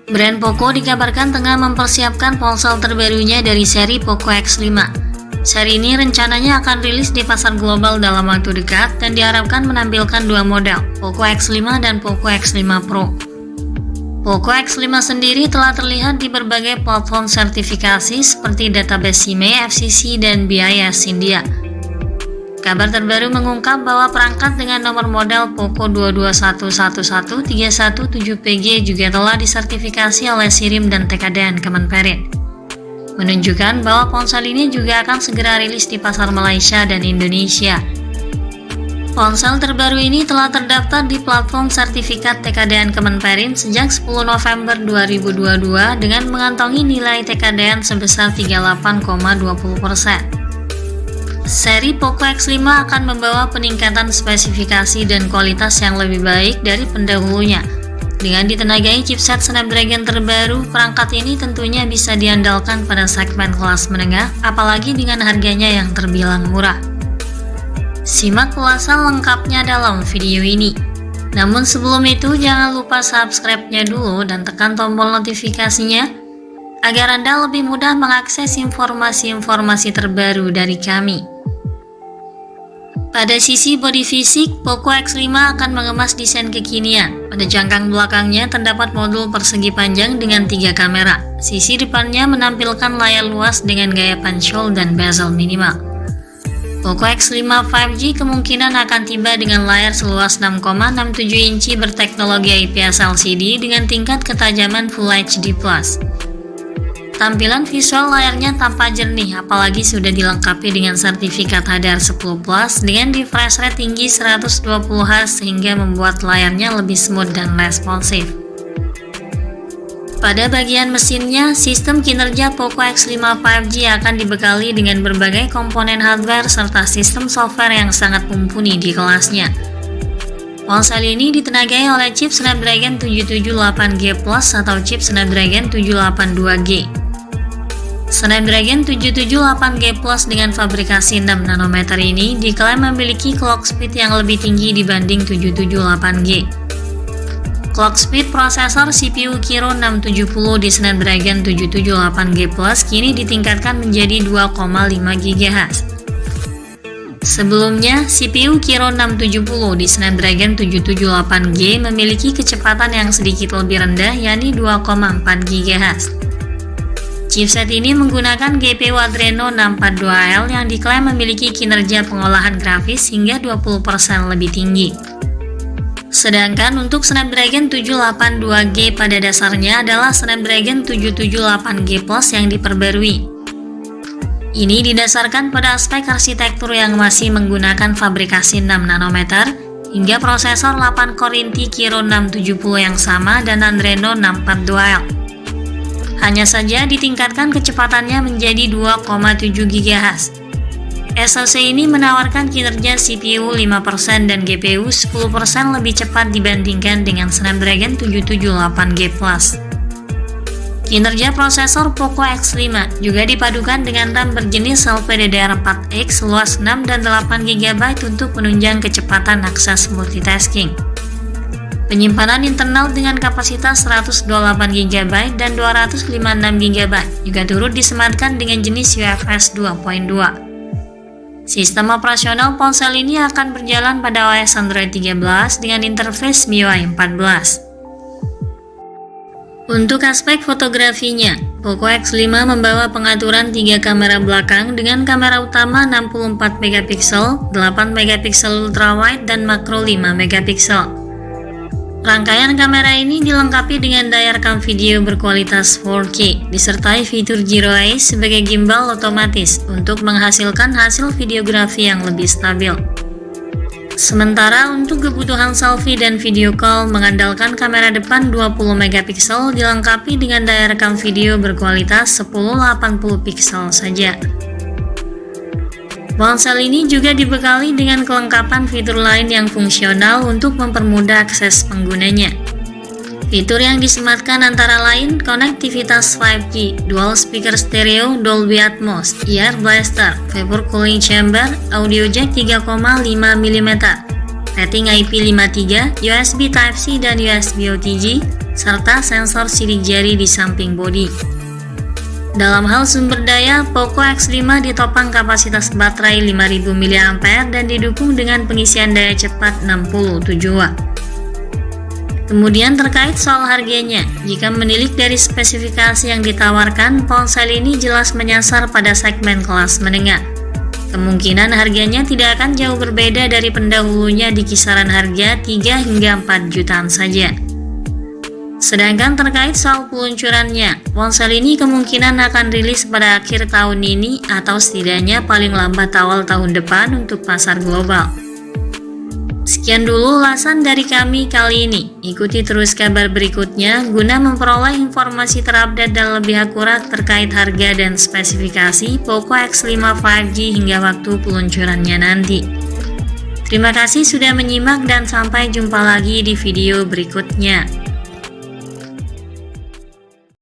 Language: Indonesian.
Brand Poco dikabarkan tengah mempersiapkan ponsel terbarunya dari seri Poco X5. Seri ini rencananya akan rilis di pasar global dalam waktu dekat dan diharapkan menampilkan dua model, Poco X5 dan Poco X5 Pro. Poco X5 sendiri telah terlihat di berbagai platform sertifikasi seperti database CMA, FCC, dan BIS India. Kabar terbaru mengungkap bahwa perangkat dengan nomor model Poco 22111317PG juga telah disertifikasi oleh SIRIM dan TKDN Kemenperin, menunjukkan bahwa ponsel ini juga akan segera rilis di pasar Malaysia dan Indonesia. Ponsel terbaru ini telah terdaftar di platform sertifikat TKDN Kemenperin sejak 10 November 2022 dengan mengantongi nilai TKDN sebesar 38,20%. Seri Poco X5 akan membawa peningkatan spesifikasi dan kualitas yang lebih baik dari pendahulunya. Dengan ditenagai chipset Snapdragon terbaru, perangkat ini tentunya bisa diandalkan pada segmen kelas menengah, apalagi dengan harganya yang terbilang murah. Simak ulasan lengkapnya dalam video ini. Namun sebelum itu, jangan lupa subscribe-nya dulu dan tekan tombol notifikasinya, agar Anda lebih mudah mengakses informasi-informasi terbaru dari kami. Pada sisi bodi fisik, Poco X5 akan mengemas desain kekinian. Pada jangkang belakangnya terdapat modul persegi panjang dengan 3 kamera. Sisi depannya menampilkan layar luas dengan gaya punch-hole dan bezel minimal. Poco X5 5G kemungkinan akan tiba dengan layar seluas 6,67 inci berteknologi IPS LCD dengan tingkat ketajaman Full HD+. Tampilan visual layarnya tampak jernih, apalagi sudah dilengkapi dengan sertifikat HDR10+ dengan refresh rate tinggi 120Hz sehingga membuat layarnya lebih smooth dan responsif. Pada bagian mesinnya, sistem kinerja Poco X5 5G akan dibekali dengan berbagai komponen hardware serta sistem software yang sangat mumpuni di kelasnya. Ponsel ini ditenagai oleh chip Snapdragon 778G Plus atau chip Snapdragon 782G. Snapdragon 778G Plus dengan fabrikasi 6 nanometer ini diklaim memiliki clock speed yang lebih tinggi dibanding 778G. Clock speed prosesor CPU Kirin 670 di Snapdragon 778G Plus kini ditingkatkan menjadi 2,5 GHz. Sebelumnya, CPU Kirin 670 di Snapdragon 778G memiliki kecepatan yang sedikit lebih rendah, yakni 2,4 GHz. Chipset ini menggunakan GPU Adreno 642L yang diklaim memiliki kinerja pengolahan grafis hingga 20% lebih tinggi. Sedangkan untuk Snapdragon 782G pada dasarnya adalah Snapdragon 778G Plus yang diperbarui. Ini didasarkan pada aspek arsitektur yang masih menggunakan fabrikasi 6 nanometer hingga prosesor 8 core inti Kirin 670 yang sama dan Adreno 642L. Hanya saja ditingkatkan kecepatannya menjadi 2,7 GHz. SoC ini menawarkan kinerja CPU 5% dan GPU 10% lebih cepat dibandingkan dengan Snapdragon 778G Plus. Kinerja prosesor Poco X5 juga dipadukan dengan RAM berjenis LPDDR4X luas 6 dan 8 GB untuk menunjang kecepatan akses multitasking. Penyimpanan internal dengan kapasitas 128 GB dan 256 GB juga turut disematkan dengan jenis UFS 2.2. Sistem operasional ponsel ini akan berjalan pada OS Android 13 dengan interface MIUI 14. Untuk aspek fotografinya, Poco X5 membawa pengaturan 3 kamera belakang dengan kamera utama 64 MP, 8 MP ultrawide dan makro 5 MP. Rangkaian kamera ini dilengkapi dengan daya rekam video berkualitas 4K, disertai fitur Zero Eye sebagai gimbal otomatis untuk menghasilkan hasil videografi yang lebih stabil. Sementara untuk kebutuhan selfie dan video call mengandalkan kamera depan 20 MP dilengkapi dengan daya rekam video berkualitas 1080 pixel saja. Ponsel ini juga dibekali dengan kelengkapan fitur lain yang fungsional untuk mempermudah akses penggunanya. Fitur yang disematkan antara lain konektivitas 5G, dual speaker stereo, Dolby Atmos, Ear Blaster, Vapor Cooling Chamber, audio jack 3,5 mm, rating IP53, USB Type-C dan USB OTG, serta sensor sidik jari di samping bodi. Dalam hal sumber daya, Poco X5 ditopang kapasitas baterai 5000 mAh dan didukung dengan pengisian daya cepat 67 Watt. Kemudian terkait soal harganya, jika menilik dari spesifikasi yang ditawarkan, ponsel ini jelas menyasar pada segmen kelas menengah. Kemungkinan harganya tidak akan jauh berbeda dari pendahulunya di kisaran harga 3 hingga 4 jutaan saja. Sedangkan terkait soal peluncurannya, ponsel ini kemungkinan akan rilis pada akhir tahun ini atau setidaknya paling lambat awal tahun depan untuk pasar global. Sekian dulu ulasan dari kami kali ini. Ikuti terus kabar berikutnya guna memperoleh informasi terupdate dan lebih akurat terkait harga dan spesifikasi Poco X5 5G hingga waktu peluncurannya nanti. Terima kasih sudah menyimak dan sampai jumpa lagi di video berikutnya.